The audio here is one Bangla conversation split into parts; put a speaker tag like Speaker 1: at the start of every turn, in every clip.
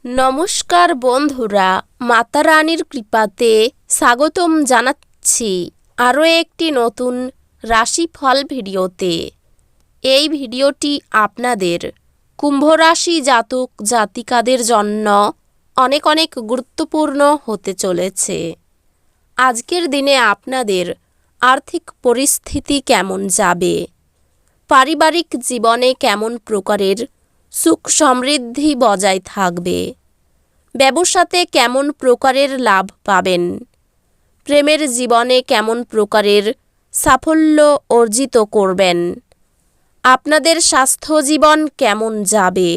Speaker 1: নমস্কার বন্ধুরা, মাতা রানীর কৃপাতে স্বাগতম জানাচ্ছি আরও একটি নতুন রাশিফল ভিডিওতে। এই ভিডিওটি আপনাদের কুম্ভ রাশি জাতক জাতিকাদের জন্য অনেক অনেক গুরুত্বপূর্ণ হতে চলেছে। আজকের দিনে আপনাদের আর্থিক পরিস্থিতি কেমন যাবে, পারিবারিক জীবনে কেমন প্রকারের সুখ সমৃদ্ধি বজায় থাকবে, ব্যবসাতে কেমন প্রকারের লাভ পাবেন, প্রেমের জীবনে কেমন প্রকারের সাফল্য অর্জিত করবেন, আপনাদের স্বাস্থ্য জীবন কেমন যাবে,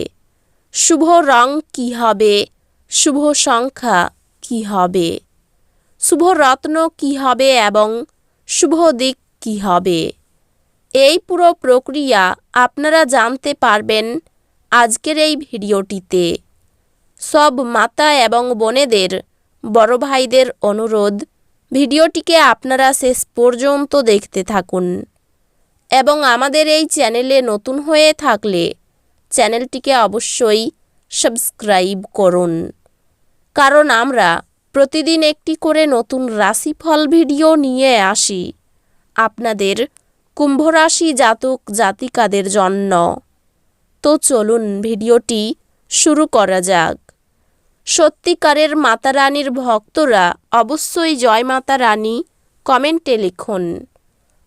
Speaker 1: শুভ রং কী হবে, শুভ সংখ্যা কী হবে, শুভ রত্ন কী হবে এবং শুভ দিক কী হবে, এই পুরো প্রক্রিয়া আপনারা জানতে পারবেন আজকের এই ভিডিওটিতে। সব মাতা এবং বোনেদের, বড় ভাইদের অনুরোধ, ভিডিওটিকে আপনারা শেষ পর্যন্ত দেখতে থাকুন এবং আমাদের এই চ্যানেলে নতুন হয়ে থাকলে চ্যানেলটিকে অবশ্যই সাবস্ক্রাইব করুন, কারণ আমরা প্রতিদিন একটি করে নতুন রাশিফল ভিডিও নিয়ে আসি আপনাদের কুম্ভ রাশি জাতক জাতিকাদের জন্য। তো চলুন ভিডিওটি শুরু করা যাক। সত্যিকারের মাতা রানীর ভক্তরা অবশ্যই জয় মাতা রানী কমেন্টে লিখুন।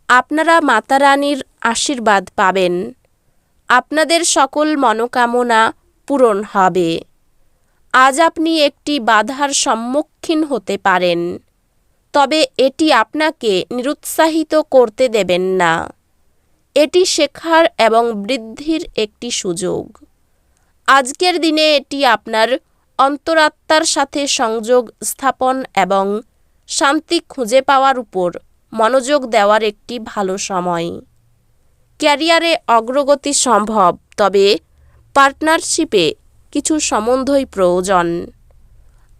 Speaker 1: আপনারা মাতা রানীর আশীর্বাদ পাবেন, আপনাদের সকল মনোকামনা পূরণ হবে। আজ আপনি একটি বাধার সম্মুখীন হতে পারেন, তবে এটি আপনাকে নিরুৎসাহিত করতে দেবেন না। এটি শেখার এবং বৃদ্ধির একটি সুযোগ। আজকের দিনে এটি আপনার অন্তরাত্মার সাথে সংযোগ স্থাপন এবং শান্তি খুঁজে পাওয়ার উপর মনোযোগ দেওয়ার একটি ভালো সময়। ক্যারিয়ারে অগ্রগতি সম্ভব, তবে পার্টনারশিপে কিছু সম্বন্ধই প্রয়োজন।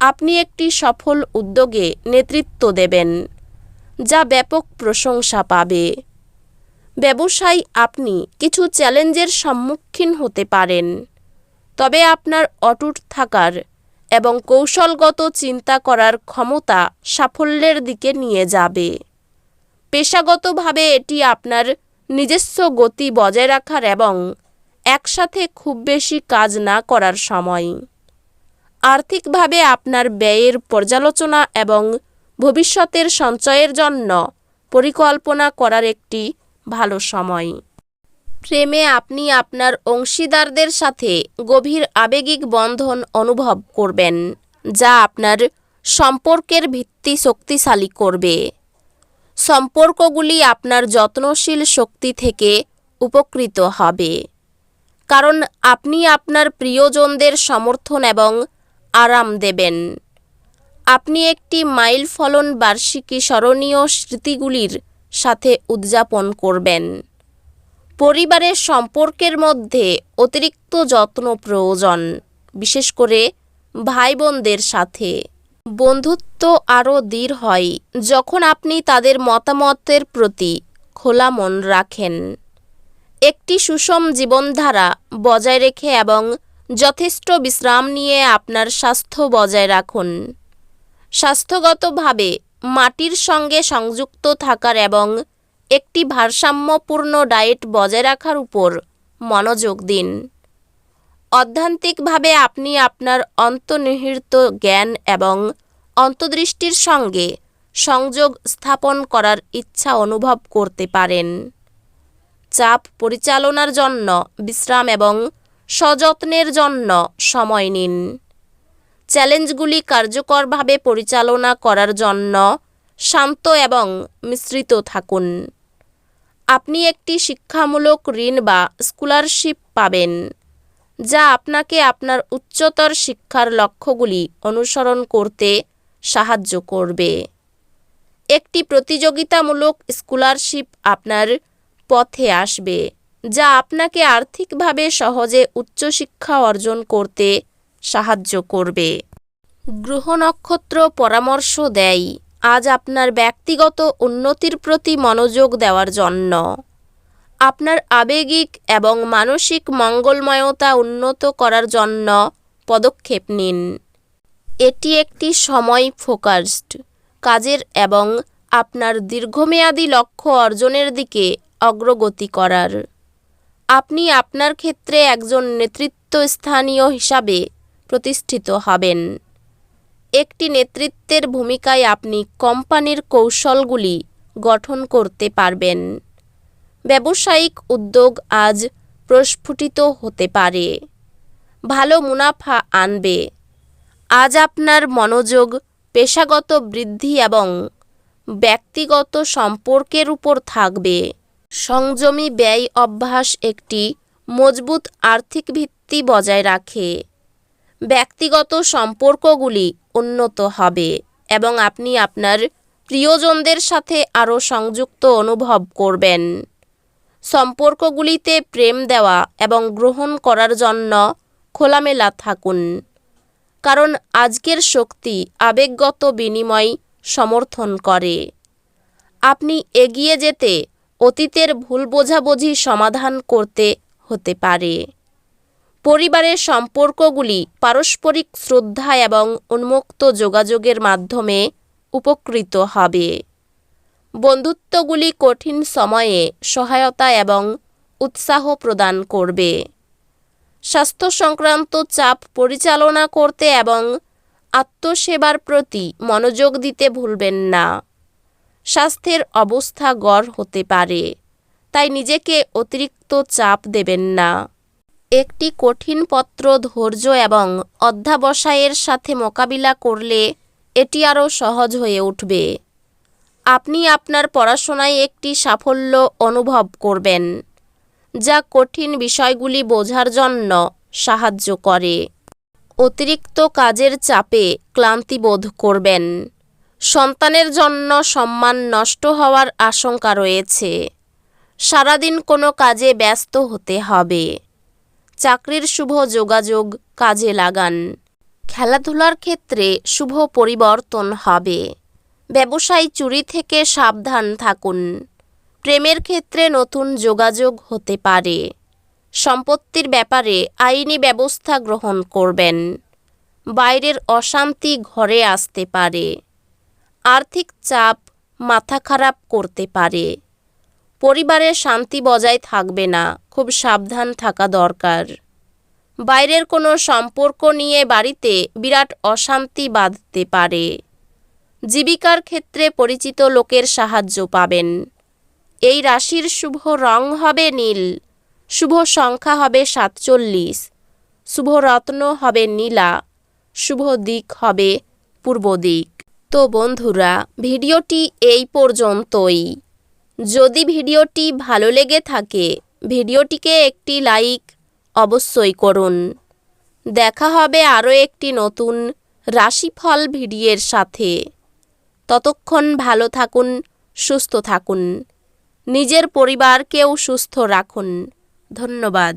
Speaker 1: আপনি একটি সফল উদ্যোগে নেতৃত্ব দেবেন, যা ব্যাপক প্রশংসা পাবে। ব্যবসায় আপনি কিছু চ্যালেঞ্জের সম্মুখীন হতে পারেন, তবে আপনার অটুট থাকার এবং কৌশলগত চিন্তা করার ক্ষমতা সাফল্যের দিকে নিয়ে যাবে। পেশাগতভাবে এটি আপনার নিজস্ব গতি বজায় রাখার এবং একসাথে খুব বেশি কাজ না করার সময়। আর্থিকভাবে আপনার ব্যয়ের পর্যালোচনা এবং ভবিষ্যতের সঞ্চয়ের জন্য পরিকল্পনা করার একটি ভালো সময়। প্রেমে আপনি আপনার অংশীদারদের সাথে গভীর আবেগিক বন্ধন অনুভব করবেন, যা আপনার সম্পর্কের ভিত্তি শক্তিশালী করবে। সম্পর্কগুলি আপনার যত্নশীল শক্তি থেকে উপকৃত হবে, কারণ আপনি আপনার প্রিয়জনদের সমর্থন এবং আরাম দেবেন। আপনি একটি মাইলফলন বার্ষিকী স্মরণীয় স্মৃতিগুলির সাথে উদযাপন করবেন। পরিবারের সম্পর্কের মধ্যে অতিরিক্ত যত্ন প্রয়োজন, বিশেষ করে ভাই বোনদের সাথে। বন্ধুত্ব আরও দৃঢ় হয় যখন আপনি তাদের মতামতের প্রতি খোলা মন রাখেন। একটি সুষম জীবনধারা বজায় রেখে এবং যথেষ্ট বিশ্রাম নিয়ে আপনার স্বাস্থ্য বজায় রাখুন। স্বাস্থ্যগতভাবে মাটির সঙ্গে সংযুক্ত থাকার এবং একটি ভারসাম্যপূর্ণ ডায়েট বজায় রাখার উপর মনোযোগ দিন। অধ্যাত্মিকভাবে আপনি আপনার অন্তর্নিহিত জ্ঞান এবং অন্তর্দৃষ্টির সঙ্গে সংযোগ স্থাপন করার ইচ্ছা অনুভব করতে পারেন। চাপ পরিচালনার জন্য বিশ্রাম এবং সযত্নের জন্য সময় নিন। চ্যালেঞ্জগুলি কার্যকরভাবে পরিচালনা করার জন্য শান্ত এবং মিশ্রিত থাকুন। আপনি একটি শিক্ষামূলক ঋণ বা স্কলারশিপ পাবেন, যা আপনাকে আপনার উচ্চতর শিক্ষার লক্ষ্যগুলি অনুসরণ করতে সাহায্য করবে। একটি প্রতিযোগিতামূলক স্কলারশিপ আপনার পথে আসবে, যা আপনাকে আর্থিকভাবে সহজে উচ্চশিক্ষা অর্জন করতে সাহায্য করবে। গ্রহ নক্ষত্র পরামর্শ দেয় আজ আপনার ব্যক্তিগত উন্নতির প্রতি মনোযোগ দেওয়ার জন্য। আপনার আবেগিক এবং মানসিক মঙ্গলময়তা উন্নত করার জন্য পদক্ষেপ নিন। এটি একটি সময় ফোকাসড কাজের এবং আপনার দীর্ঘমেয়াদী লক্ষ্য অর্জনের দিকে অগ্রগতি করার। আপনি আপনার ক্ষেত্রে একজন নেতৃত্বস্থানীয় হিসাবে প্রতিষ্ঠিত হবেন। একটি নেতৃত্বের ভূমিকায় আপনি কোম্পানির কৌশলগুলি গঠন করতে পারবেন। ব্যবসায়িক উদ্যোগ আজ প্রস্ফুটিত হতে পারে, ভালো মুনাফা আনবে। আজ আপনার মনোযোগ পেশাগত বৃদ্ধি এবং ব্যক্তিগত সম্পর্কের উপর থাকবে। সংযমী ব্যয় অভ্যাস একটি মজবুত আর্থিক ভিত্তি বজায় রাখে। ব্যক্তিগত সম্পর্কগুলি উন্নত হবে এবং আপনি আপনার প্রিয়জনদের সাথে আরও সংযুক্ত অনুভব করবেন। সম্পর্কগুলিতে প্রেম দেওয়া এবং গ্রহণ করার জন্য খোলামেলা থাকুন, কারণ আজকের শক্তি আবেগগত বিনিময় সমর্থন করে। আপনি এগিয়ে যেতে অতীতের ভুল বোঝাবুঝি সমাধান করতে হতে পারে। পরিবারের সম্পর্কগুলি পারস্পরিক শ্রদ্ধা এবং উন্মুক্ত যোগাযোগের মাধ্যমে উপকৃত হবে। বন্ধুত্বগুলি কঠিন সময়ে সহায়তা এবং উৎসাহ প্রদান করবে। স্বাস্থ্য সংক্রান্ত চাপ পরিচালনা করতে এবং আত্মসেবার প্রতি মনোযোগ দিতে ভুলবেন না। স্বাস্থ্যের অবস্থা গড় হতে পারে, তাই নিজেকে অতিরিক্ত চাপ দেবেন না। একটি কঠিন পত্র ধৈর্য এবং অধ্যবসায়ের সাথে মোকাবিলা করলে এটি আরও সহজ হয়ে উঠবে। আপনি আপনার পড়াশোনায় একটি সাফল্য অনুভব করবেন, যা কঠিন বিষয়গুলি বোঝার জন্য সাহায্য করে। অতিরিক্ত কাজের চাপে ক্লান্তি বোধ করবেন। সন্তানের জন্য সম্মান নষ্ট হওয়ার আশঙ্কা রয়েছে। সারাদিন কোনো কাজে ব্যস্ত হতে হবে। চাকরির শুভ যোগাযোগ কাজে লাগান। খেলাধুলার ক্ষেত্রে শুভ পরিবর্তন হবে। ব্যবসায় চুরি থেকে সাবধান থাকুন। প্রেমের ক্ষেত্রে নতুন যোগাযোগ হতে পারে। সম্পত্তির ব্যাপারে আইনি ব্যবস্থা গ্রহণ করবেন। বাইরের অশান্তি ঘরে আসতে পারে। আর্থিক চাপ মাথা খারাপ করতে পারে। পরিবারের শান্তি বজায় থাকবে না, খুব সাবধান থাকা দরকার। বাইরের কোনো সম্পর্ক নিয়ে বাড়িতে বিরাট অশান্তি বাঁধতে পারে। জীবিকার ক্ষেত্রে পরিচিত লোকের সাহায্য পাবেন। এই রাশির শুভ রং হবে নীল, শুভ সংখ্যা হবে 47, শুভ রত্ন হবে নীলা, শুভ দিক হবে পূর্ব দিক। তো বন্ধুরা, ভিডিওটি এই পর্যন্তই। যদি ভিডিওটি ভালো লেগে থাকে ভিডিওটিকে একটি লাইক অবশ্যই করুন। দেখা হবে আরও একটি নতুন রাশিফল ভিডিওর সাথে। ততক্ষণ ভালো থাকুন, সুস্থ থাকুন, নিজের পরিবারকেও সুস্থ রাখুন। ধন্যবাদ।